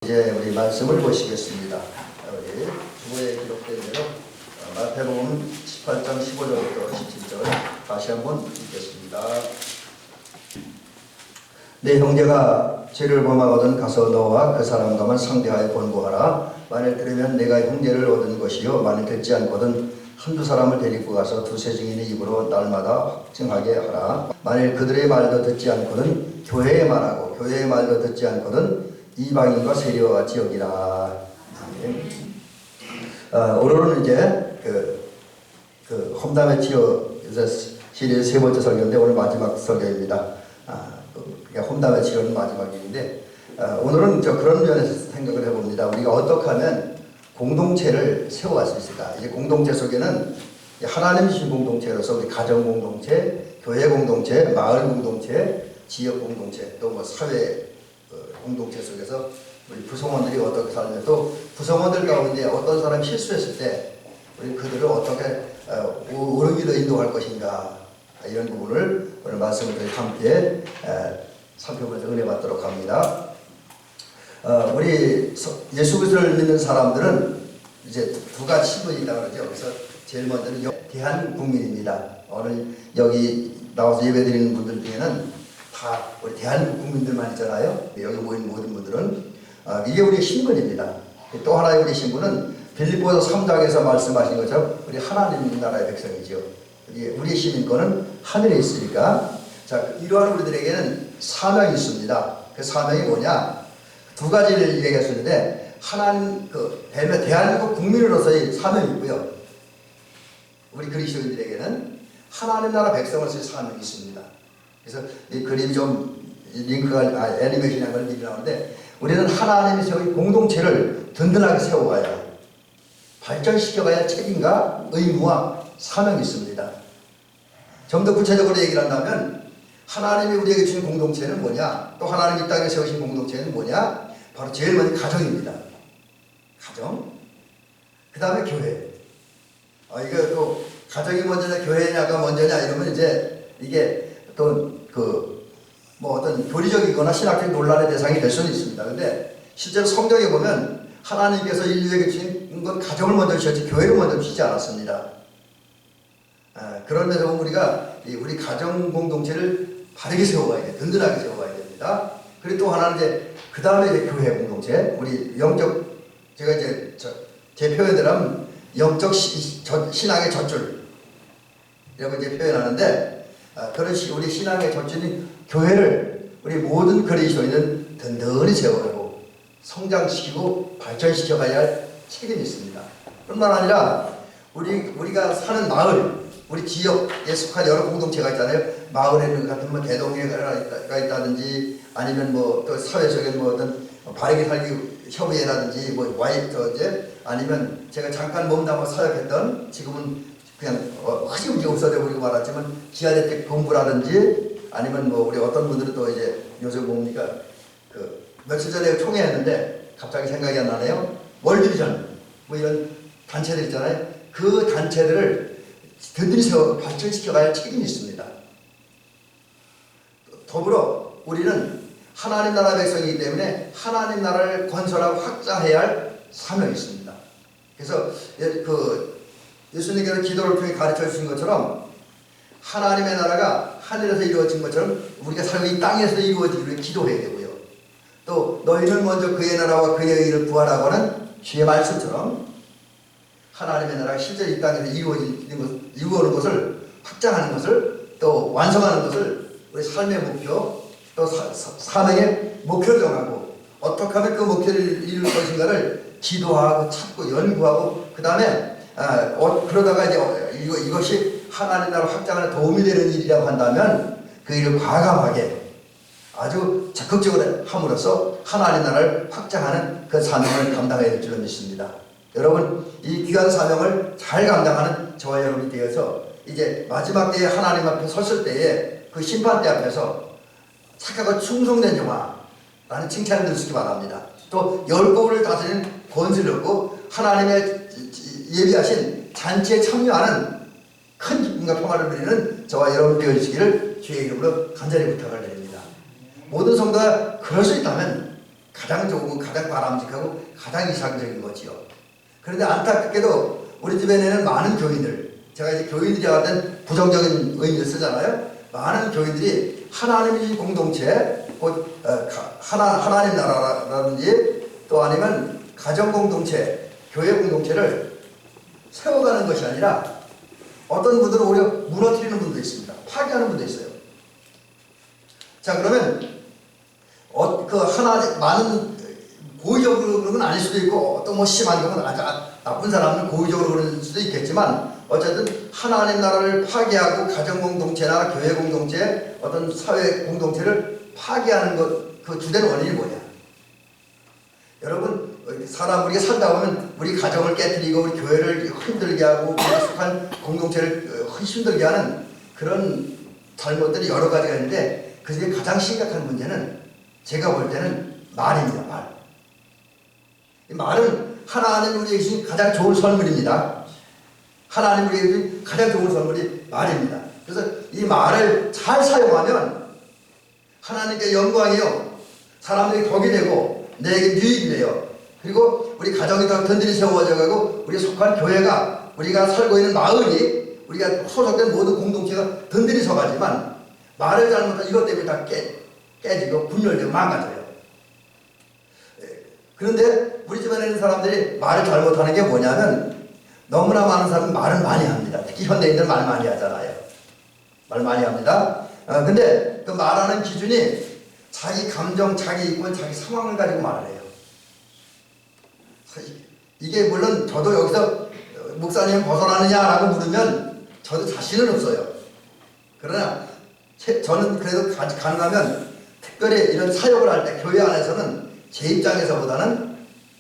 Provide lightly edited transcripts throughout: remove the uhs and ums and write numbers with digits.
이제 우리 말씀을 보시겠습니다. 우리 주보에 기록된 대로 마태복음 18장 15절부터 17절 다시 한번 읽겠습니다. 내 형제가 죄를 범하거든 가서 너와 그 사람과만 상대하여 권고하라. 만일 들으면 내가 형제를 얻은 것이요 만일 듣지 않거든 한두 사람을 데리고 가서 두세 증인의 입으로 날마다 확증하게 하라. 만일 그들의 말도 듣지 않거든 교회의 말하고 교회의 말도 듣지 않거든 이방인과 세리와 같이 여기라. 오늘은 이제 그 험담의 치유 시리즈 세 번째 설교인데 오늘 마지막 설교입니다. 험담의 치유는 마지막인데 오늘은 그런 면에서 생각을 해봅니다. 우리가 어떻게 하면 공동체를 세워갈 수 있을까? 이제 공동체 속에는 하나님 주신 공동체로서 우리 가정 공동체, 교회 공동체, 마을 공동체, 지역 공동체, 또 뭐 사회 공동체 속에서 우리 구성원들이 어떻게 살면 또 구성원들 가운데 어떤 사람이 실수했을 때 우리 그들을 어떻게 옳은 길로 인도할 것인가 이런 부분을 오늘 말씀을 함께 살펴보면서 은혜 받도록 합니다. 우리 예수 그리스도를 믿는 사람들은 이제 두 가지 신분이 있다고 그러죠. 그래서 제일 먼저는 대한국민입니다. 오늘 여기 나와서 예배드리는 분들 중에는 다 우리 대한민국 국민들만 있잖아요. 여기 모인 모든 분들은 이게 우리의 신분입니다. 또 하나의 우리 신분은 빌립보서 3장에서 말씀하신 것처럼 우리 하나님 나라의 백성이죠. 우리의 시민권은 하늘에 있으니까 자 이러한 우리들에게는 사명이 있습니다. 그 사명이 뭐냐? 두 가지를 얘기했었는데 하나님 대한민국 국민으로서의 사명이 있고요. 우리 그리스도인들에게는 하나님 나라 백성을 쓸 사명이 있습니다. 그래서 이 그림이 좀 링크가 애니메이션이라는 걸 미리 나오는데 우리는 하나님이 세운 공동체를 든든하게 세워가야 발전시켜가야 책임과 의무와 사명이 있습니다. 좀 더 구체적으로 얘기를 한다면 하나님이 우리에게 주신 공동체는 뭐냐? 또 하나님이 이 땅에 세우신 공동체는 뭐냐? 바로 제일 먼저 가정입니다. 가정. 그 다음에 교회. 이거 또 가정이 먼저냐 교회냐가 먼저냐 이러면 이제 이게 또 뭐 어떤 교리적이거나 신학적 논란의 대상이 될 수는 있습니다. 근데 실제로 성경에 보면 하나님께서 인류에게 주신 건 가정을 먼저 주셨지 교회를 먼저 주시지 않았습니다. 그런 면에서 우리가 우리 가정 공동체를 바르게 세워가야 돼, 든든하게 세워가야 됩니다. 그리고 또 하나는 이제 그 다음에 이제 교회 공동체, 우리 영적 제가 이제 제 표현을 하면 영적 신앙의 젖줄 이라고 이제 표현하는데 그런 우리 신앙의 젖줄인 교회를 우리 모든 그리스도인은 든든히 세워가고 성장시키고 발전시켜가야 할 책임이 있습니다. 뿐만 아니라 우리가 사는 마을, 우리 지역에 속한 여러 공동체가 있잖아요. 마을에는 같은 뭐 대동회가 있다든지 아니면 뭐 또 사회적인 뭐 어떤 바르게 살기 협의회라든지 뭐 아니면 제가 잠깐 몸담아 사역했던 지금은 그냥 흐지부지 없어져 버리고 말았지만 기아대책 본부라든지 아니면 뭐 우리 어떤 분들은 또 이제 요새 뭡니까 며칠 전에 총회했는데 갑자기 생각이 안 나네요. 월드비전 뭐 이런 단체들 있잖아요. 그 단체들을 든든히 세워 발전시켜가야 할 책임이 있습니다. 더불어 우리는 하나님 나라 백성이기 때문에 하나님 나라를 건설하고 확장해야 할 사명이 있습니다. 그래서 예수님께서 기도를 통해 가르쳐 주신 것처럼 하나님의 나라가 하늘에서 이루어진 것처럼 우리가 살고 이 땅에서 이루어지기를 기도해야 되고요. 또 너희는 먼저 그의 나라와 그의 의를 구하라고는 주의 말씀처럼 하나님의 나라가 실제 이 땅에서 이루어오는 것을 확장하는 것을 또 완성하는 것을 우리 삶의 목표 또 사명의 목표를 정하고 어떻게 하면 그 목표를 이룰 것인가를 기도하고 찾고 연구하고 그 다음에 그러다가 이제 이것이 하나님 나라 확장하는 도움이 되는 일이라고 한다면 그 일을 과감하게 아주 적극적으로 함으로써 하나님 나라를 확장하는 그 사명을 감당해야 될 줄로 믿습니다. 여러분 이 귀한 사명을 잘 감당하는 저와 여러분이 되어서 이제 마지막 때에 하나님 앞에 섰을 때에 그 심판대 앞에서 착하고 충성된 영화 라는 칭찬을 들으시기 바랍니다. 또 열국을 다스리는 권세를 얻고 하나님의 예비하신 잔치에 참여하는 큰 기쁨과 평화를 누리는 저와 여러분 되어주시기를 주의 이름으로 간절히 부탁을 드립니다. 모든 성도가 그럴 수 있다면 가장 좋은, 가장 바람직하고 가장 이상적인 거지요. 그런데 안타깝게도 우리 주변에는 많은 교인들, 제가 이제 교인이라고 하는 부정적인 의미를 쓰잖아요. 많은 교인들이 하나님의 공동체, 곧 하나님 나라라든지 또 아니면 가정 공동체, 교회 공동체를 세워가는 것이 아니라 어떤 분들은 오히려 무너뜨리는 분도 있습니다. 파괴하는 분도 있어요. 자, 그러면 그 하나 많은 고의적으로 그런 건 아닐 수도 있고 또 뭐 심한 경우는 아주 나쁜 사람은 고의적으로 그럴 수도 있겠지만 어쨌든 하나님 나라를 파괴하고 가정 공동체나 교회 공동체 어떤 사회 공동체를 파괴하는 것, 그 주된 원인이 뭐냐? 여러분, 우리가 살다 보면 우리 가정을 깨뜨리고 우리 교회를 힘들게 하고 우리가 속한 공동체를 힘들게 하는 그런 잘못들이 여러 가지가 있는데 그 중에 가장 심각한 문제는 제가 볼 때는 말입니다. 말. 이 말은 하나님 우리에게 주신 가장 좋은 선물입니다. 하나님 우리에게 주신 가장 좋은 선물이 말입니다. 그래서 이 말을 잘 사용하면 하나님께 영광이요, 사람들이 덕이 되고 내게 유익이 돼요. 그리고 우리 가정이 더 든든히 세워져 가고 우리 속한 교회가, 우리가 살고 있는 마을이, 우리가 소속된 모든 공동체가 든든히 서가지만 말을 잘못하면 이것 때문에 다 깨지고 분열되고 망가져요. 그런데 우리 집안에 있는 사람들이 말을 잘못하는 게 뭐냐면 너무나 많은 사람은 말을 많이 합니다. 특히 현대인들 말 많이 하잖아요. 말 많이 합니다. 근데 그 말하는 기준이 자기 감정, 자기 이권, 자기 상황을 가지고 말을 해요. 이게 물론 저도 여기서 목사님 벗어나느냐라고 물으면 저도 자신은 없어요. 그러나 저는 그래도 가능하면 특별히 이런 사역을 할 때 교회 안에서는 제 입장에서보다는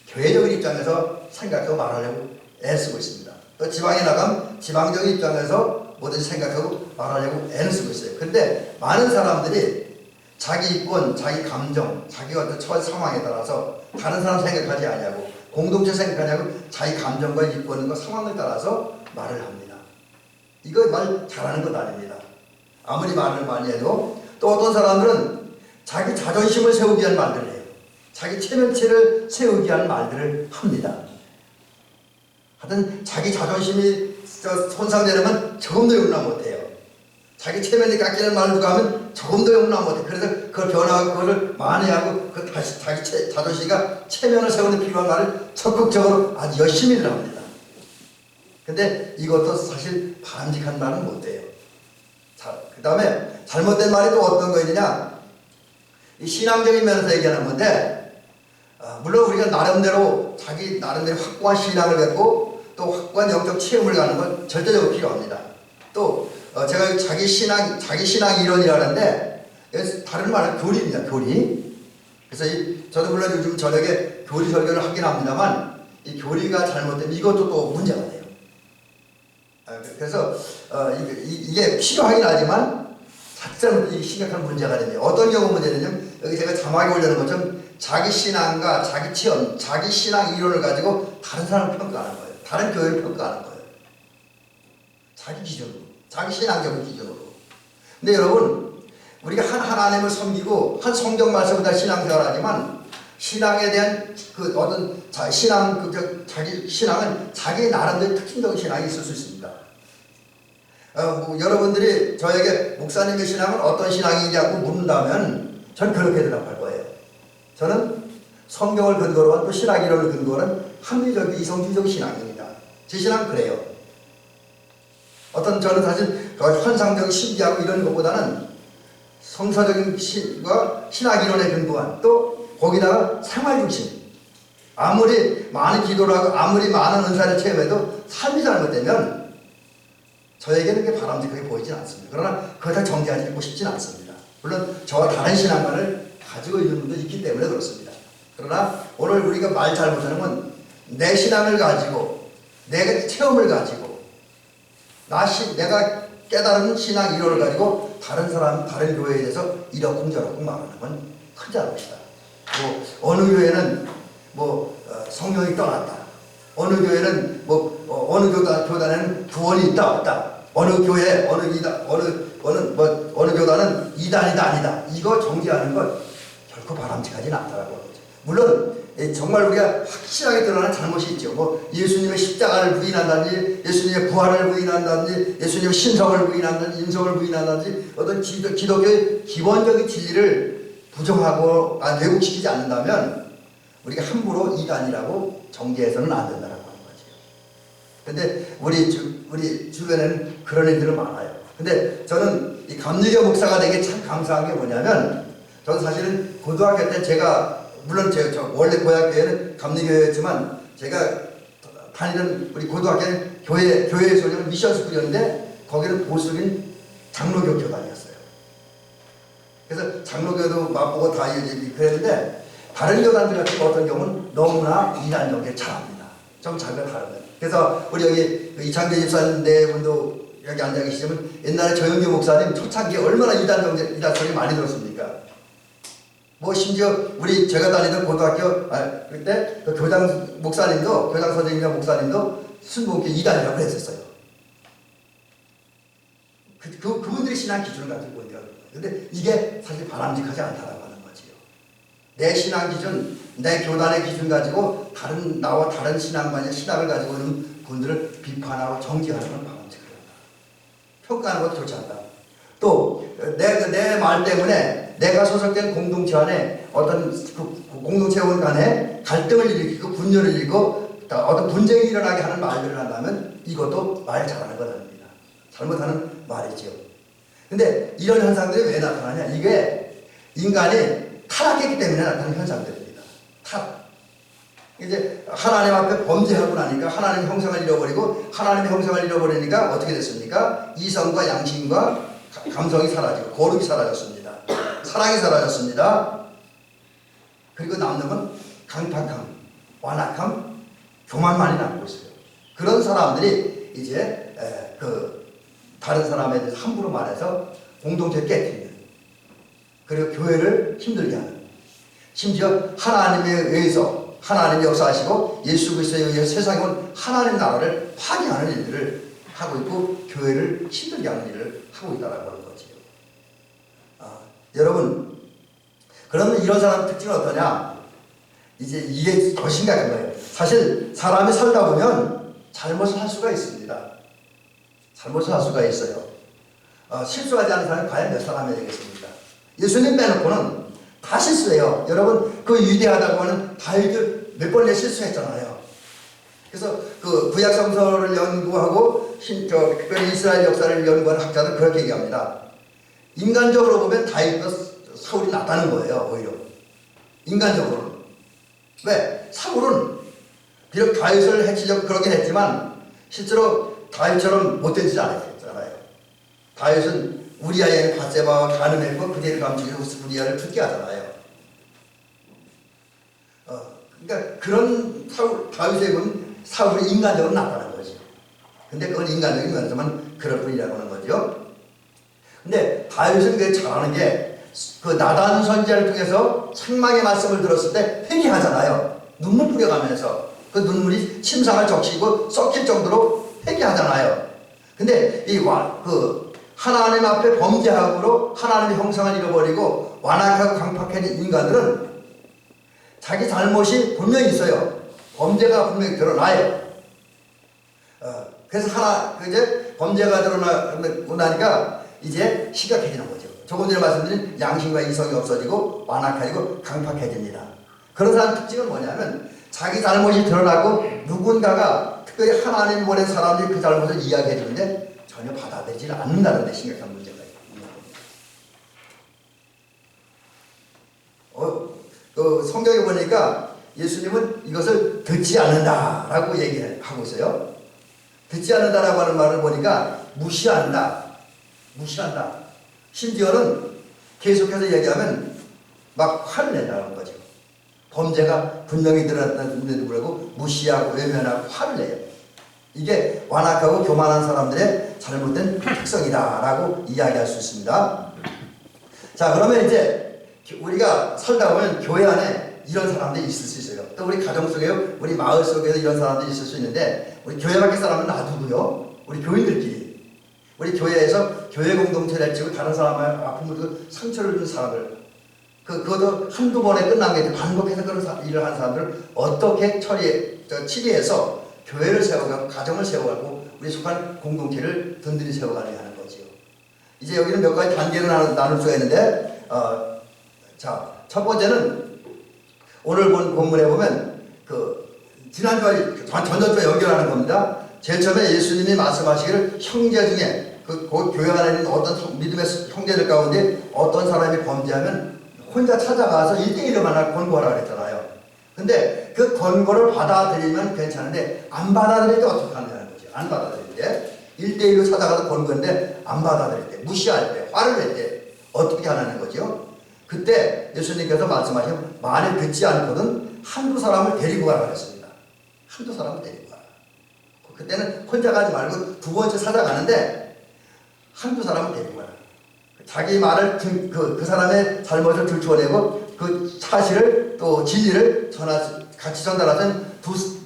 교회적인 입장에서 생각하고 말하려고 애쓰고 있습니다. 또 지방에 나가면 지방적인 입장에서 뭐든지 생각하고 말하려고 애를 쓰고 있어요. 근데 많은 사람들이 자기 이권, 자기 감정, 자기 어떤 처한 상황에 따라서 다른 사람 생각하지 않냐고, 공동체 생각하냐고 자기 감정과 이권과 상황을 따라서 말을 합니다. 이거 말 잘하는 것 아닙니다. 아무리 말을 많이 해도. 또 어떤 사람들은 자기 자존심을 세우기 위한 말들을 해요. 자기 체면치를 세우기 위한 말들을 합니다. 하여튼 자기 자존심이 손상되려면 조금도 용납 못해요. 자기 체면이 깎이는 말을 누가 하면 조금도 용납 못해요. 그래서 그걸 변화하고 그거를 만회하고 그 다시 자기 자존심과 체면을 세우는 필요한 말을 적극적으로 아주 열심히 합니다. 근데 이것도 사실 바람직한 말은 못해요. 그 다음에 잘못된 말이 또 어떤 거 있느냐, 이 신앙적인 면에서 얘기하는 건데, 물론 우리가 나름대로 자기 나름대로 확고한 신앙을 갖고 또 확고한 영적 체험을 갖는 건 절대적으로 필요합니다. 또 제가 자기 신앙 이론이라는데 다른 말은 교리입니다. 교리. 그래서 저도 물론 요즘 저녁에 교리 설교를 하긴 합니다만 이 교리가 잘못되면 이것도 또 문제가 돼요. 그래서 이게 필요하긴 하지만 자칫 심각한 문제가 됩니다. 어떤 경우 문제냐면 여기 제가 자막에 올려놓은 것처럼 자기 신앙과 자기 체험, 자기 신앙 이론을 가지고 다른 사람을 평가하는 거예요. 다른 교회를 평가하는 거예요. 자기 기준으로, 자기 신앙적인 기준으로. 근데 여러분, 우리가 하나님을 섬기고 한 성경 말씀을 다 신앙생활을 하지만 신앙에 대한 그 어떤 자기 신앙은 자기 나름대로 특징적인 신앙이 있을 수 있습니다. 여러분들이 저에게 목사님의 신앙은 어떤 신앙이냐고 묻는다면 전 그렇게 대답할 거예요. 저는 성경을 근거로 한 또 신학 이론을 근거로 한 합리적 이성주의적 신앙입니다. 제 신앙은 그래요. 저는 사실 환상적 신비하고 이런 것보다는 성서적인 신학 이론에 근거한 또 거기다가 생활 중심. 아무리 많은 기도를 하고 아무리 많은 은사를 체험해도 삶이 잘못되면 저에게는 그게 바람직하게 보이진 않습니다. 그러나 그걸 다 정죄하고 싶진 않습니다. 물론 저와 다른 신앙관을 가지고 있는 분도 있기 때문에 그렇습니다. 그러나 오늘 우리가 말 잘못하는 건 내 신앙을 가지고 내 체험을 가지고 내가 깨달은 신앙 이론을 가지고 다른 교회에 대해서 이러쿵저러쿵 말하는 건 큰 잘못이다. 어느 교회는 성령이 떠났다. 어느 교회는 어느 교단에는 구원이 있다 없다. 어느 교회 어느 교단은 이단이다 아니다. 이거 정죄하는 건 결코 바람직하지는 않다라고 하죠. 물론 정말 우리가 확실하게 드러나는 잘못이 있죠. 뭐 예수님의 십자가를 부인한다든지, 예수님의 부활을 부인한다든지, 예수님의 신성을 부인한다든지, 인성을 부인한다든지, 어떤 기독교의 기본적인 진리를 부정하고 왜곡시키지 않는다면 우리가 함부로 이단이라고 정죄해서는 안 된다라고 하는 거죠. 근데 우리 주변에는 그런 애들은 많아요. 근데 저는 이 감리교 목사가 되게 참 감사한 게 뭐냐면, 저는 사실은 고등학교 때 제가, 물론 저 원래 고향교회는 감리교회였지만, 제가 다니던 우리 고등학교는 교회에서 미션 스쿨이었는데, 거기는 보수적인 장로교 교단이었어요. 그래서 장로교도 맛보고 다 그랬는데, 다른 교단들 같은 어떤 경우는 너무나 이단 정죄 잘합니다. 좀 자기가 다른 거예요. 그래서 우리 여기 이창규 집사님 네 분도 여기 앉아 계시지만, 옛날에 조영규 목사님 초창기에 얼마나 이단 소리 많이 들었습니까? 뭐 심지어 제가 다니던 고등학교 그때 그 교장 목사님도, 교장 선생님과 목사님도 순복음교 이단이라고 했었어요. 그분들이 신앙 기준을 가지고 있는 거예요. 근데 이게 사실 바람직하지 않다라고 하는 거지요. 내 신앙 기준, 내 교단의 기준 가지고 나와 다른 신학을 가지고 있는 분들을 비판하고 정죄하는 건 바람직하다. 평가하는 것도 좋지 않다. 또 내 말 때문에 내가 소속된 공동체 안에 어떤 공동체원 간에 갈등을 일으키고 분열을 일으키고 어떤 분쟁이 일어나게 하는 말들을 한다면 이것도 말 잘하는 건 아닙니다. 잘못하는 말이죠. 근데 이런 현상들이 왜 나타나냐? 이게 인간이 타락했기 때문에 나타나는 현상들입니다. 타락. 이제 하나님 앞에 범죄하고 나니까 하나님의 형상을 잃어버리고, 하나님의 형상을 잃어버리니까 어떻게 됐습니까? 이성과 양심과 감성이 사라지고 거룩이 사라졌습니다. 사랑이 사라졌습니다. 그리고 남는 건 강팍함, 완악함, 교만만이 남고 있어요. 그런 사람들이 이제 다른 사람에 대해서 함부로 말해서 공동체를 깨뜨리는, 그리고 교회를 힘들게 하는, 심지어 하나님에 의해서 하나님이 역사하시고 예수 그리스도에 의해서 세상에 온 하나님 나라를 파괴하는 일들을 하고 있고, 교회를 힘들게 하는 일을 하고 있다라고 하는 거지요. 여러분, 그러면 이런 사람 특징은 어떠냐? 이제 이게 더 심각한 거예요. 사실 사람이 살다 보면 잘못을 할 수가 있습니다. 잘못을 할 수가 있어요. 실수하지 않은 사람이 과연 몇 사람이 되겠습니까? 예수님 빼놓고는 다 실수해요. 여러분, 그 위대하다고 하는 다윗을 몇 번이나 실수했잖아요. 그래서 그 구약 성서를 연구하고 특별히 이스라엘 역사를 연구하는 학자들은 그렇게 얘기합니다. 인간적으로 보면 다윗과 사울이 낫다는 거예요. 오히려 인간적으로는. 왜? 사울은 비록 다윗을 해치려고 그러긴 했지만 실제로 다윗처럼 못된 짓을 안 했잖아요. 다윗은 우리아의 바세바와 간음했고 그대를 감추고 우리아를 죽게 하잖아요. 그러니까 그런 다윗의 본 사울이 인간적으로 나타난 거죠. 근데 그건 인간적인 면에서만 그럴 뿐이라고 하는 거죠. 근데 다윗은 그게 잘하는 게, 그 나단 선지자를 통해서 책망의 말씀을 들었을 때 회개하잖아요. 눈물 뿌려가면서 그 눈물이 침상을 적시고 썩힐 정도로 회개하잖아요. 근데 하나님 앞에 범죄함으로 하나님의 형상을 잃어버리고 완악하고 강팍한 인간들은 자기 잘못이 분명히 있어요. 범죄가 분명히 드러나요. 그래서 이제 범죄가 드러나고 나니까 이제 심각해지는 거죠. 조금 전에 말씀드린 양심과 이성이 없어지고 완악해지고 강팍해집니다. 그런 사람 특징은 뭐냐면, 자기 잘못이 드러나고 누군가가 특별히 하나님 보낸 사람들이 그 잘못을 이야기해 주는데 전혀 받아들이지 않는다는 데 심각한 문제가 있습니다. 성경에 보니까 예수님은 이것을 듣지 않는다라고 얘기하고 있어요. 듣지 않는다라고 하는 말을 보니까 무시한다. 심지어는 계속해서 얘기하면 막 화를 낸다는 거죠. 범죄가 분명히 드러났는데도 불구하고 무시하고 외면하고 화를 내요. 이게 완악하고 교만한 사람들의 잘못된 특성이다라고 이야기할 수 있습니다. 자, 그러면 이제 우리가 살다 보면 교회 안에 이런 사람들이 있을 수 있어요. 또 우리 가정 속에요, 우리 마을 속에도 이런 사람들이 있을 수 있는데, 우리 교회 밖에 사람은 놔두고요, 우리 교인들끼리, 우리 교회에서 교회 공동체를 해치고 다른 사람의 아픔을 상처를 준 사람을 그것도 한두 번에 끝난 게 아니라 반복해서 그런 일을 하는 사람들을 어떻게 치리해서 교회를 세워가고 가정을 세워가고 우리 속한 공동체를 든든히 세워가느냐 하는 거지요. 이제 여기는 몇 가지 단계를 나눌 수가 있는데, 자, 첫 번째는 오늘 본 본문에 보면 전전주와 연결하는 겁니다. 제일 처음에 예수님이 말씀하시기를 형제 중에 그 교회 안에 있는 어떤 믿음의 형제들 가운데 어떤 사람이 범죄하면 혼자 찾아가서 1대1로 만나 권고하라 그랬잖아요. 근데 그 권고를 받아들이면 괜찮은데 안 받아들일 때 어떻게 하느냐는 거죠. 안 받아들일 때 1대1로 찾아가서 권고했는데 안 받아들일 때, 무시할 때, 화를 낼 때 어떻게 하냐는 거죠. 그때 예수님께서 말씀하시면 만일 듣지 않거든 한두 사람을 데리고 가라 그랬습니다. 한두 사람을 데리고 가라. 그때는 혼자 가지 말고 두 번째 찾아가는데 한두 사람을 데리고 가라. 자기 말을 그 사람의 잘못을 들추어내고 그 사실을 또 진리를 같이 전달하던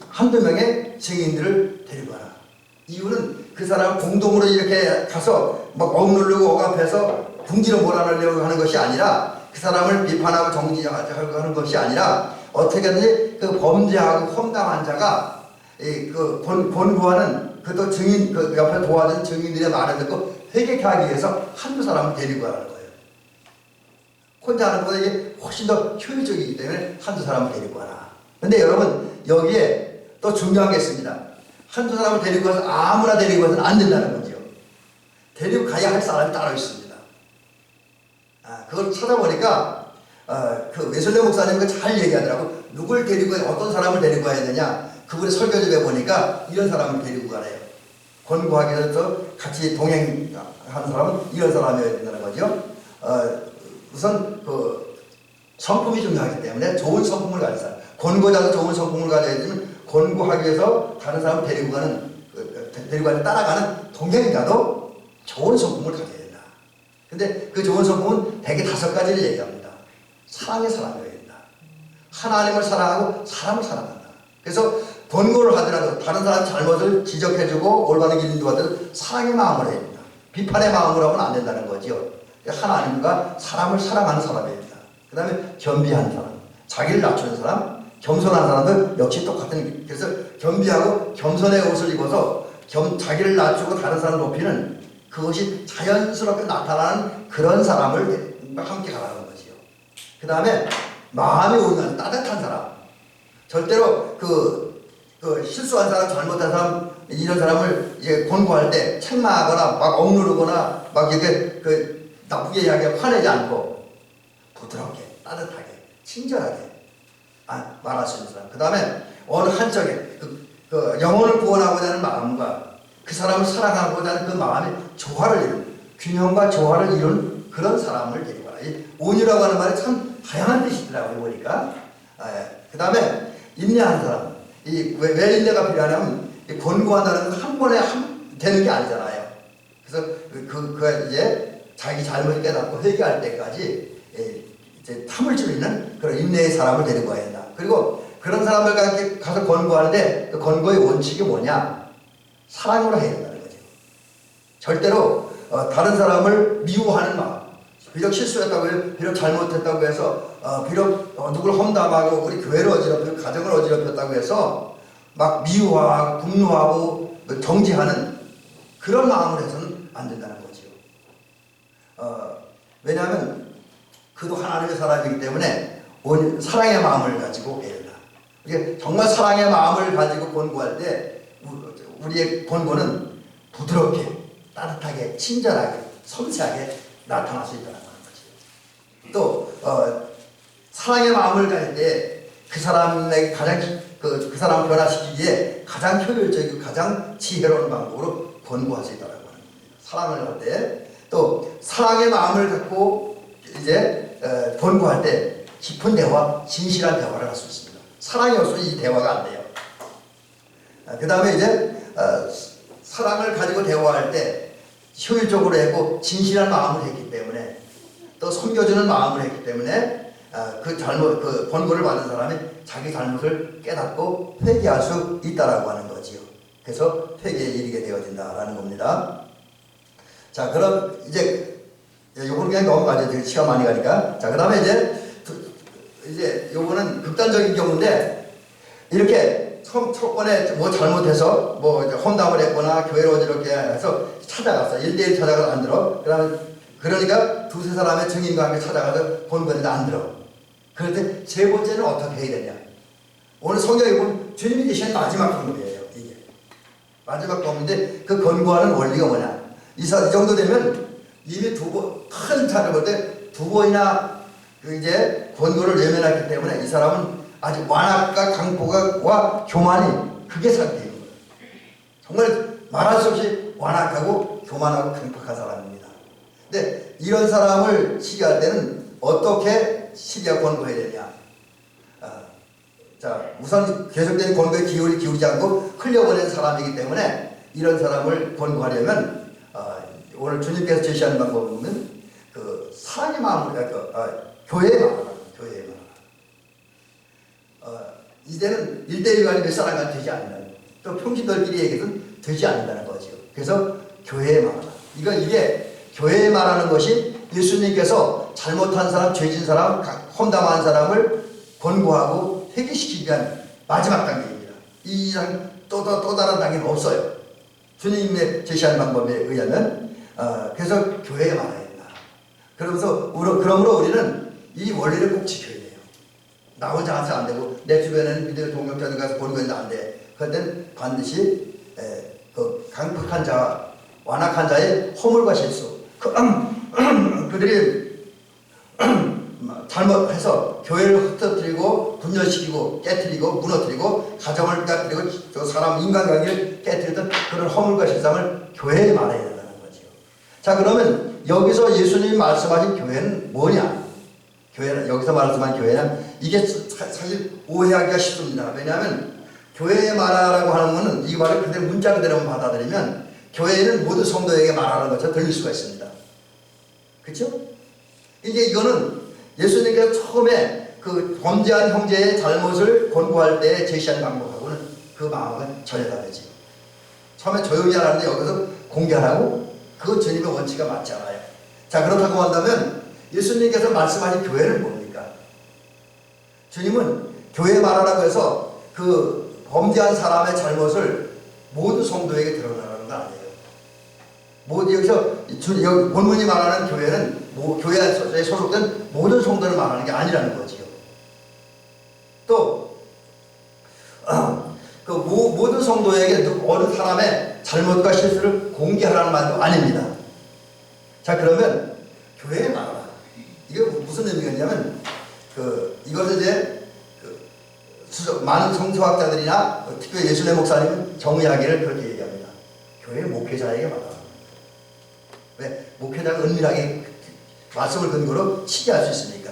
한두 명의 증인들을 데리고 가라. 이유는 그 사람 공동으로 이렇게 가서 막 억누르고 억압해서 궁지로 몰아내려고 하는 것이 아니라 그 사람을 비판하고 정지하려고 하는 것이 아니라 어떻게든지 그 범죄하고 험담한 자가 그 권고하는 그또 증인 그 옆에 도와준 증인들의 말을 듣고 회개하기 위해서 한두 사람을 데리고 가는 거예요. 혼자 하는 것보다 이게 훨씬 더 효율적이기 때문에 한두 사람을 데리고 가라. 근데 여러분 여기에 또 중요한 게 있습니다. 한두 사람을 데리고 가서 아무나 데리고 가서는 안 된다는 거죠. 데리고 가야 할 사람이 따로 있습니다. 그걸 찾아보니까 그 웨슬리 목사님이 잘 얘기하더라고. 누굴 데리고 어떤 사람을 데리고 가야 되냐. 그분의 설교집에 보니까 이런 사람을 데리고 가래요. 권고하기 위해서 같이 동행하는 사람은 이런 사람이어야 된다는 거죠. 우선 그 성품이 중요하기 때문에 좋은 성품을 가진 사람, 권고자도 좋은 성품을 가져야 되지만 권고하기 위해서 다른 사람을 데리고 가는 따라가는 동행자도 좋은 성품을 가져야 된다. 근데 그 좋은 성품은 대개 5가지를 얘기합니다. 사랑의 사람이어야 된다. 하나님을 사랑하고 사람을 사랑한다. 그래서 권고를 하더라도 다른 사람 잘못을 지적해주고 올바른 길 인도하더라도 사랑의 마음으로 해야 된다. 비판의 마음으로 하면 안 된다는 거죠. 하나님과 사람을 사랑하는 사람이어야 된다. 그 다음에 겸비한 사람, 자기를 낮추는 사람, 겸손한 사람들 역시 똑같은. 그래서 겸비하고 겸손의 옷을 입어서 자기를 낮추고 다른 사람을 높이는 그것이 자연스럽게 나타나는 그런 사람을 함께 가라는 거지요. 그 다음에 마음이 온유한 따뜻한 사람. 절대로 그 실수한 사람, 잘못한 사람, 이런 사람을 이제 권고할 때 책망하거나 막 억누르거나 막 이렇게 나쁘게 이야기하고 화내지 않고 부드럽게, 따뜻하게, 친절하게 말할 수 있는 사람. 그 다음에 어느 한쪽에 그 영혼을 구원하고자 하는 마음과 그 사람을 사랑하고자 하는 그 마음의 조화를 이룬, 균형과 조화를 이룬 그런 사람을 데리고 와라. 이 온유라고 하는 말이 참 다양한 뜻이 있더라고요, 보니까. 그 다음에 인내하는 사람. 왜 인내가 필요하냐면 권고한다는 건 한 번에 되는 게 아니잖아요. 그래서 그 이제 자기 잘못을 깨닫고 회개할 때까지 이제 탐을 줄이는 그런 인내의 사람을 데리고 와야 된다. 그리고 그런 사람들과 가서 권고하는데 그 권고의 원칙이 뭐냐? 사랑으로 해야 된다는 거죠. 절대로 다른 사람을 미워하는 마음, 비록 실수했다고 해서, 비록 잘못했다고 해서, 비록 누굴 험담하고 우리 교회를 어지럽히고 가정을 어지럽혔다고 해서 막 미워하고 분노하고 정지하는 그런 마음을 해서는 안 된다는 거죠. 왜냐하면 그도 하나님의 사람이기 때문에 사랑의 마음을 가지고 해야 된다. 이게 정말 사랑의 마음을 가지고 권고할 때 우리의 권고는 부드럽게, 따뜻하게, 친절하게, 섬세하게 나타날 수 있다는 거지. 또 사랑의 마음을 가질 때 그 사람에게 가장 그 사람을 변화시키기에 가장 효율적이고 가장 지혜로운 방법으로 권고할 수 있다는 겁니다. 사랑을 할 때 또 사랑의 마음을 갖고 이제 권고할 때 깊은 대화, 진실한 대화를 할 수 있습니다. 사랑이 없으면 이 대화가 안 돼요. 그 다음에 이제 사랑을 가지고 대화할 때 효율적으로 했고 진실한 마음을 했기 때문에 또 섬겨주는 마음을 했기 때문에 그 권고를 받은 사람이 자기 잘못을 깨닫고 회개할 수 있다라고 하는 거지요. 그래서 회개에 이르게 되어진다라는 겁니다. 자, 그럼 이제 요거는 그냥 넘어가죠. 시간 많이 가니까. 자, 그 다음에 이제 이제 요거는 극단적인 경우인데, 이렇게 첫 번에 뭐 잘못해서 뭐 이제 험담을 했거나 교회로 이렇게 해서 찾아갔어. 1대1 찾아가서 안 들어. 그러니까 두세 사람의 증인과 함께 찾아가서 본거리도 안 들어. 그럴 때 세 번째는 어떻게 해야 되냐. 오늘 성경에 보면 주님이 계신 마지막 방법이에요. 이게 마지막 방법인데, 그 권고하는 원리가 뭐냐. 이 정도 되면 이미 큰 차를 볼 때 두 번이나 이제 권고를 외면했기 때문에 이 사람은 아주 완악과 강포와 교만이 그게 상태인 거예요. 정말 말할 수 없이 완악하고 교만하고 강팍한 사람입니다. 근데 이런 사람을 시기할 때는 어떻게 시기하고 권고해야 되냐. 자, 우선 계속된 권고에 기울이지 않고 흘려버리는 사람이기 때문에 이런 사람을 권고하려면 오늘 주님께서 제시하는 방법은 그 사랑의 마음을 교회의 마음, 교회의 마음. 이제는 1대1 간이 몇 사람과 되지 않는다는, 또 평신도끼리 얘기는 되지 않는다는 거죠. 그래서 교회의 마음. 이게 교회에 말하는 것이 예수님께서 잘못한 사람, 죄진 사람, 험담한 사람을 권고하고 회개시키기 위한 마지막 단계입니다. 이 이상 또 다른 단계는 없어요. 주님의 제시한 방법에 의하면. 그래서 교회에 말해야 된다. 그러므로 우리는 이 원리를 꼭 지켜야 돼요. 나 혼자 해서 안 되고, 내 주변에는 믿음의 동역자들 가서 보는 건데 안 돼. 그럴 반드시 그 강팍한 자, 완악한 자의 허물과 실수, 그들이 잘못해서 교회를 흩어뜨리고 분열시키고 깨뜨리고 무너뜨리고 가정을 깨뜨리고 저 사람 인간관계를 깨뜨리던 그런 허물과 실상을 교회에 말해야 된다는 거죠. 자, 그러면 여기서 예수님이 말씀하신 교회는 뭐냐? 교회는, 여기서 말씀한 교회는 이게 사실 오해하기가 쉽습니다. 왜냐하면 교회에 말하라고 하는 것은 이 말을 그대로 문자 그대로 받아들이면 교회는 모든 성도에게 말하는 것처럼 들릴 수가 있습니다. 그렇죠? 이거는 예수님께서 처음에 그 범죄한 형제의 잘못을 권고할 때 제시한 방법하고는 그 마음은 전혀 다르지. 처음에 조용히 하라는데 여기서 공개하라고? 그건 주님의 원칙과 맞지 않아요. 자, 그렇다고 한다면 예수님께서 말씀하신 교회는 뭡니까? 주님은 교회 말하라고 해서 그 범죄한 사람의 잘못을 모든 성도에게 드러나라는 거 아니에요. 여기서 여기 본문이 말하는 교회는 교회에 소속된 모든 성도를 말하는 게 아니라는 거지요. 또 그 모든 성도에게 어느 사람의 잘못과 실수를 공개하라는 말도 아닙니다. 자, 그러면 교회에 말하라. 이게 무슨 의미겠냐면 이것을 이제 많은 성서학자들이나 특별히 예수의 목사님은 정의하기를 그렇게 얘기합니다. 교회 목회자에게 말하라. 왜? 목회자가 은밀하게 말씀을 근거로 시기할 수 있으니까.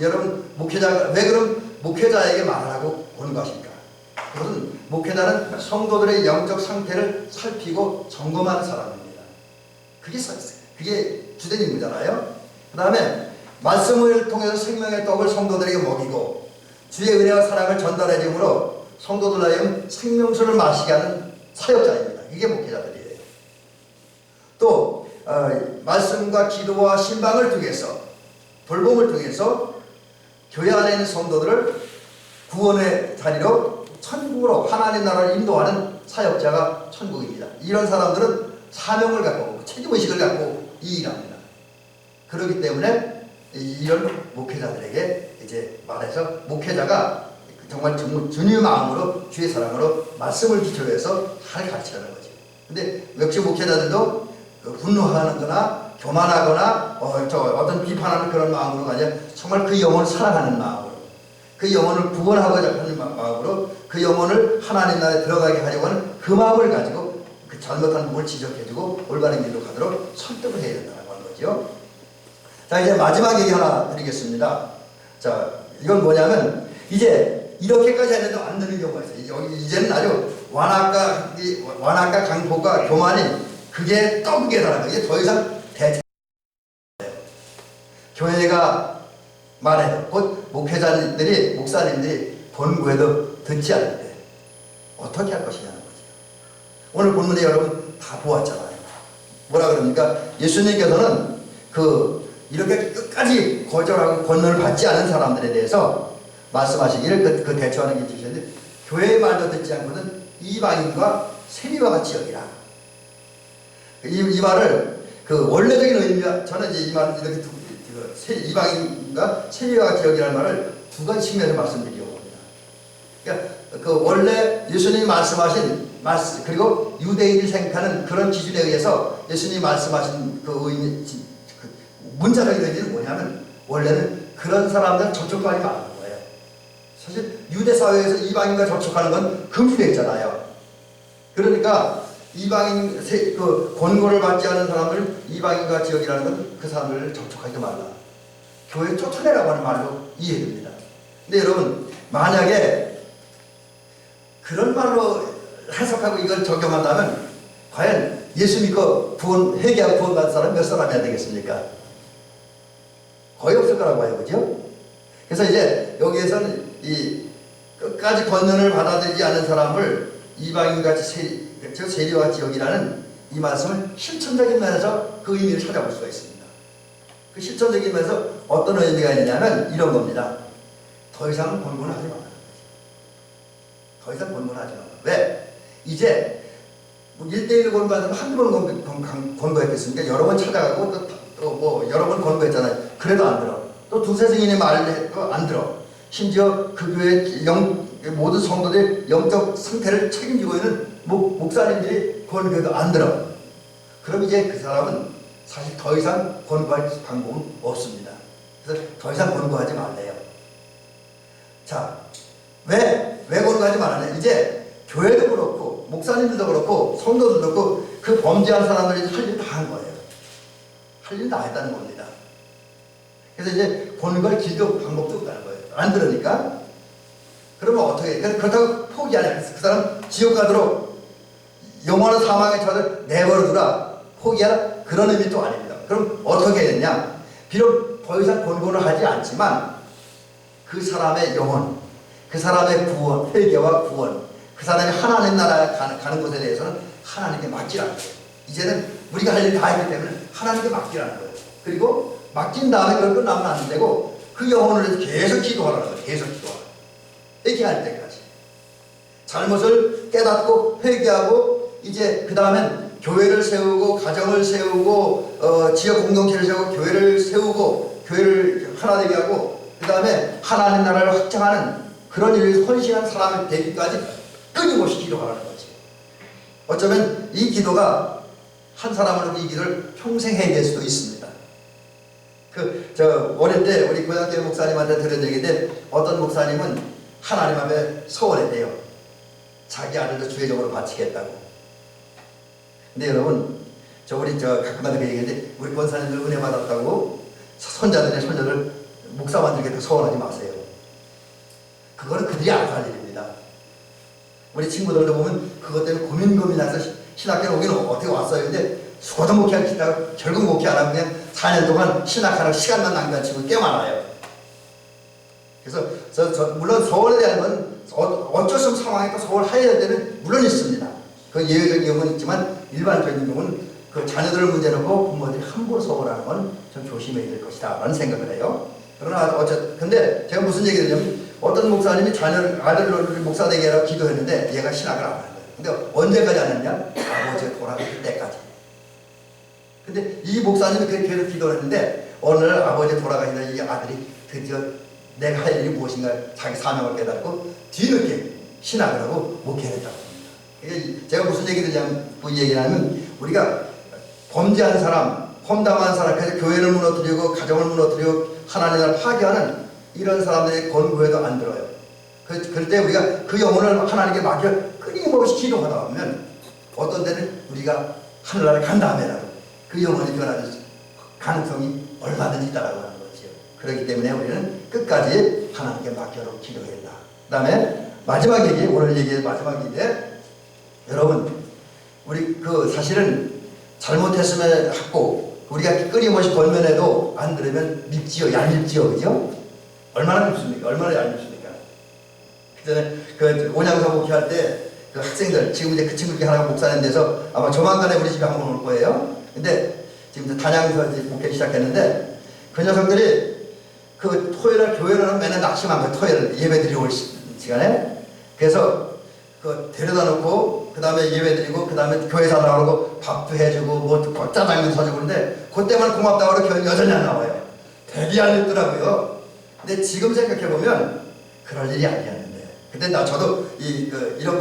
여러분, 목회자가 왜 그럼 목회자에게 말하라고 권고하십니까? 그것은 목회자는 성도들의 영적 상태를 살피고 점검하는 사람입니다. 그게 주된 임무잖아요. 그 다음에 말씀을 통해서 생명의 떡을 성도들에게 먹이고 주의 은혜와 사랑을 전달해 줌으로 성도들 하여금 생명수를 마시게 하는 사역자입니다. 이게 목회자들이에요. 또 말씀과 기도와 신방을 통해서 돌봄을 통해서 교회 안에 있는 성도들을 구원의 자리로 천국으로 하나님 나라를 인도하는 사역자가 천국입니다. 이런 사람들은 사명을 갖고 책임의식을 갖고 이 일합니다. 그렇기 때문에 이런 목회자들에게 이제 말해서 목회자가 정말 주님의 마음으로 주의 사랑으로 말씀을 기초로 해서 잘 가르치라는 거죠. 근데 역시 목회자들도 분노하는 거나 교만하거나 어떤 비판하는 그런 마음으로가 아니라 정말 그 영혼을 사랑하는 마음으로, 그 영혼을 구원하고자 하는 마음으로, 그 영혼을 하나님 나라에 들어가게 하려고 하는 그 마음을 가지고 그 잘못한 부분을 지적해주고 올바른 길로 가도록 설득을 해야 된다는 거죠. 자, 이제 마지막 얘기 하나 드리겠습니다. 자, 이건 뭐냐면 이제 이렇게까지 했는데 안 되는 경우가 있어요. 이제는 아주 완악과 강포가 교만이 그게 떡에 달하는 거예요. 이게 더 이상 대체 교회가 말해도 곧 목회자들이 목사님들이 권고해도 듣지 않는데 어떻게 할 것이냐는 거죠. 오늘 본문에 여러분 다 보았잖아요. 뭐라 그럽니까? 예수님께서는 그 이렇게 끝까지 거절하고 권면을 받지 않은 사람들에 대해서 말씀하시기를 그 대처하는 게 주셨는데, 교회의 말도 듣지 않고는 이방인과 세리와 같이 여기라. 이 말을 그 원래적인 의미가, 저는 이제 이 말을 이렇게 이방인과 세리와 같이 여기라는 말을 두 가지 측면에서 말씀드리려고 합니다. 그러니까 그 원래 예수님이 말씀하신 그리고 유대인이 생각하는 그런 기준에 의해서 예수님이 말씀하신 그 의미, 그 문자적인 의미는 뭐냐면, 원래는 그런 사람들 접촉하지 말라는 거예요. 사실 유대 사회에서 이방인과 접촉하는 건 금지되어 있잖아요. 그러니까 이방인 그 권고를 받지 않은 사람을 이방인과 지역이라는 건 그 사람들을 접촉하지 말라. 교회 쫓아내라고 하는 말로 이해됩니다. 근데 여러분, 만약에 그런 말로 해석하고 이걸 적용한다면 과연 예수 믿고 회개하고 구원받은 사람 몇 사람이야 되겠습니까? 거의 없을 거라고 봐요. 그죠? 그래서 이제 여기에서는 이 끝까지 권면을 받아들이지 않은 사람을 이방인같이 세리와 같이 여기라는 이 말씀을 실천적인 면에서 그 의미를 찾아볼 수가 있습니다. 그 실천적인 면에서 어떤 의미가 있냐면 이런 겁니다. 더 이상 권고하지 말라는 거죠. 더 이상 권고하지 말라. 왜? 이제 1대1 권고하는 한두 번 권고했겠습니까? 여러 번 찾아가고 또 뭐 여러 번 권고했잖아요. 그래도 안 들어. 또 두세 증인의 말을 해도 안 들어. 심지어 그 교회 모든 성도들의 영적 상태를 책임지고 있는 목사님들이 권고해도 안 들어. 그럼 이제 그 사람은 사실 더 이상 권고할 방법은 없습니다. 그래서 더 이상 권고하지 말래요. 자, 왜 권고하지 말았냐? 이제 교회도 그렇고 목사님들도 그렇고 성도들도 그렇고 그 범죄한 사람들이 할 일 다 한 거예요. 할 일 다 했다는 겁니다. 그래서 이제 권고할 길도 방법도 없다는 거예요. 안 들으니까. 그러면 어떻게 해? 그렇다고 포기 안 해. 그 사람 지옥 가도록 영원한 사망에 처해 내버려두라, 포기하라, 그런 의미도 아닙니다. 그럼 어떻게 해야 되냐? 비록 더 이상 권고를 하지 않지만 그 사람의 영혼, 그 사람의 구원, 회개와 구원, 그 사람이 하나님 나라에 가는 것에 대해서는 하나님께 맡기라는 거예요. 이제는 우리가 할 일 다 했기 때문에 하나님께 맡기라는 거예요. 그리고 맡긴 다음에 그걸 끝나면 안 되고 그 영혼을 위해서 계속 기도하라는 거예요. 계속 기도하라. 회개할 때까지. 잘못을 깨닫고 회개하고 이제 그 다음엔 교회를 세우고 가정을 세우고 지역 공동체를 세우고 교회를 세우고 교회를 하나 되게 하고 그 다음에 하나님 나라를 확장하는 그런 일을 헌신한 사람이 되기까지 끊임없이 기도하라는 거지. 어쩌면 이 기도가 한 사람으로 이 기도를 평생 해야 될 수도 있습니다. 어릴 때 우리 고등학교 목사님한테 들은 얘기인데 어떤 목사님은 하나님 앞에 서원했대요. 자기 아들도 주의적으로 바치겠다고. 근데 여러분, 가끔가다 그 얘기인데 우리 권사님들 은혜 받았다고 손자들 목사 만들겠다고 서원하지 마세요. 그거는 그들이 알아서 할 일입니다. 우리 친구들도 보면 그것 때문에 고민해서 신학교에 오기는 어떻게 왔어요. 근데 수고도 목회하다가 결국 목회 안 하고 그냥 4년 동안 신학하는 시간만 낭비한 친구 꽤 많아요. 그래서 물론 서울에 대한 건 어쩔 수 없는 상황에 또 서울 해야 되는 물론 있습니다. 그 예외적인 경우는 있지만 일반적인 경우는 그 자녀들을 문제 놓고 부모들이 함부로 서울하는 건 좀 조심해야 될 것이다 라는 생각을 해요. 그러나 근데 제가 무슨 얘기를 하냐면 어떤 목사님이 아들을 목사 되게 하라고 기도했는데 얘가 신학을 안 하는 거예요. 근데 언제까지 안 했냐? 아버지가 돌아가실 때까지. 근데 이 목사님이 그렇게 계속 기도를 했는데 어느 날 아버지 돌아가시다 이 아들이 드디어 내가 할 일이 무엇인가 자기 사명을 깨닫고 뒤늦게 신학을 하고 목회를 했다고 합니다. 제가 무슨 얘기를 하냐면 우리가 범죄한 사람, 험담한 사람, 그래서 교회를 무너뜨리고 가정을 무너뜨리고 하나님 나라를 파괴하는 이런 사람들의 권고에도 안 들어요. 그럴 때 우리가 그 영혼을 하나님께 맡겨 끊임없이 기도하다 보면 어떤 때는 우리가 하늘나라에 간 다음에라도 그 영혼이 변하는 가능성이 얼마든지 있다라고 하는 거죠. 그렇기 때문에 우리는 끝까지 하나님께 맡겨놓고 기도해야 한다. 그 다음에 마지막 얘기, 오늘 얘기의 마지막 얘기인데 여러분, 우리 사실은 잘못했으면 하고 우리가 끊임없이 권면해도 안 들으면 밉지요, 얄밉지요, 그죠? 얼마나 밉습니까? 얼마나 얄밉습니까? 그전에 온양사 목회할 때 그 학생들, 지금 이제 그 친구 중에 하나가 목사님 돼서 아마 조만간에 우리 집에 한번 올 거예요. 근데 지금 단양에서 이제 목회 시작했는데 그 녀석들이 그 토요일날 교회를 맨날 낙심한 거예요. 토요일 예배 드리고 올 시간에. 그래서 그 데려다 놓고 그 다음에 예배 드리고 그 다음에 교회 사다 그러고 밥도 해주고 뭐 짜장면 사주고 그러는데 그때만 고맙다고 하고 교회 여전히 안 나와요. 되게 안 읽더라고요. 근데 지금 생각해보면 그럴 일이 아니었는데 그때 저도 이런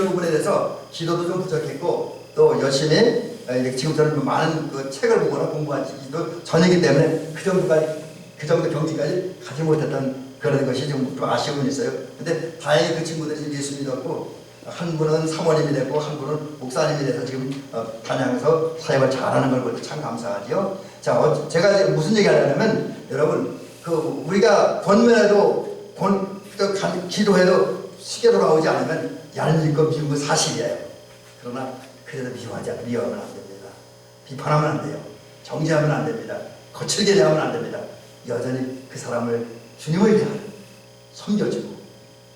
부분에 대해서 기도도 좀 부족했고 또 열심히 지금처럼 많은 그 책을 보거나 공부한 지도 전이기 때문에 그 정도 경지까지 가지 못했던 그런 것이 좀 아쉬움이 있어요. 근데 다행히 그 친구들이 예수 믿었고 한 분은 사모님이 됐고 한 분은 목사님이 돼서 지금 단양에서 사역을 잘하는 걸 볼 때 참 감사하죠. 자, 제가 무슨 얘기 하려면 여러분 우리가 권면해도 기도해도 쉽게 돌아오지 않으면 얄밉고 미운 건 사실이에요. 그러나 그래도 미워하면 안 됩니다. 비판하면 안 돼요. 정죄하면 안 됩니다. 거칠게 대하면 안 됩니다. 여전히 그 사람을 주님을 위하여 섬겨주고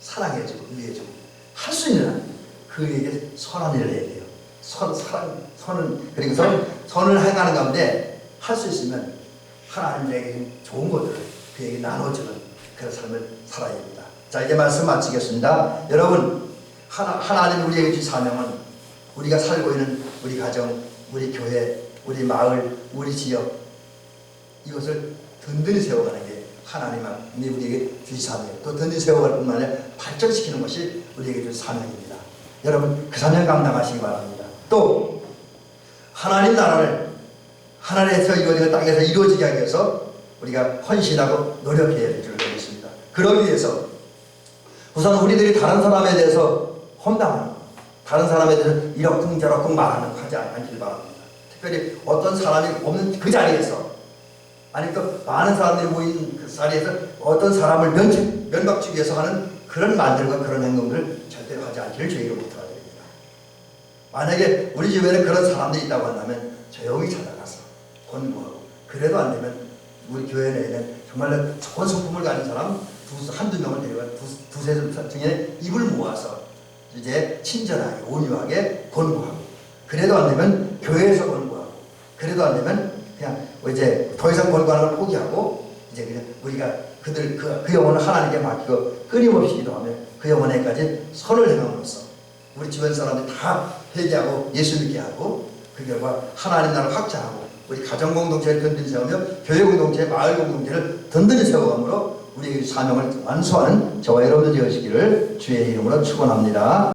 사랑해주고 위해주고 할 수 있는 한 그에게 선한 일을 해야 돼요. 선을 행하는 가운데 할 수 있으면 하나님에게 좋은 것들을 그에게 나눠주는 그런 삶을 살아야 됩니다. 자, 이제 말씀 마치겠습니다. 여러분, 하나님 우리에게 주신 사명은 우리가 살고 있는 우리 가정, 우리 교회, 우리 마을, 우리 지역 이것을 든든히 세워가는 게 하나님이 우리에게 주신 사명이에요. 또 든든히 세워갈 뿐만 아니라 발전시키는 것이 우리에게 주신 사명입니다. 여러분 그 사명 감당하시기 바랍니다. 또 하나님 나라를 하늘에서 이루어지는 땅에서 이루어지게 하기 위해서 우리가 헌신하고 노력해야 될 줄 믿습니다. 그러기 위해서 우선 우리들이 다른 사람에 대해서 험담하는 것, 다른 사람에 대해서 이러쿵저러쿵 말하는 거 하지 않길 바랍니다. 특별히 어떤 사람이 없는 그 자리에서 아니 또 많은 사람들이 모인 그 자리에서 어떤 사람을 면박주기 위해서 하는 그런 말들과 그런 행동을 절대로 하지 않기를 주의를 부탁드립니다. 만약에 우리 주변에 그런 사람들이 있다고 한다면 조용히 찾아가서 권고하고 그래도 안 되면 우리 교회 내에는 정말로 좋은 성품을 가진 사람 한두 명을 데려가 두세 중에 입을 모아서 이제 친절하게 온유하게 권고하고 그래도 안 되면 교회에서 권고하고 그래도 안 되면 그냥 이제 더 이상 권고하는 걸 포기하고 이제 그냥 우리가 그 영혼을 하나님께 맡기고 끊임없이 기도하며 그 영혼에까지 선을 행함으로써 우리 주변 사람들이 다 회개하고 예수 믿게 하고 그 결과 하나님 나라를 확장하고 우리 가정 공동체를 든든히 세우며 교회 공동체, 마을 공동체를 든든히 세워감으로 우리의 사명을 완수하는 저와 여러분들 되시기를 주의 이름으로 축원합니다.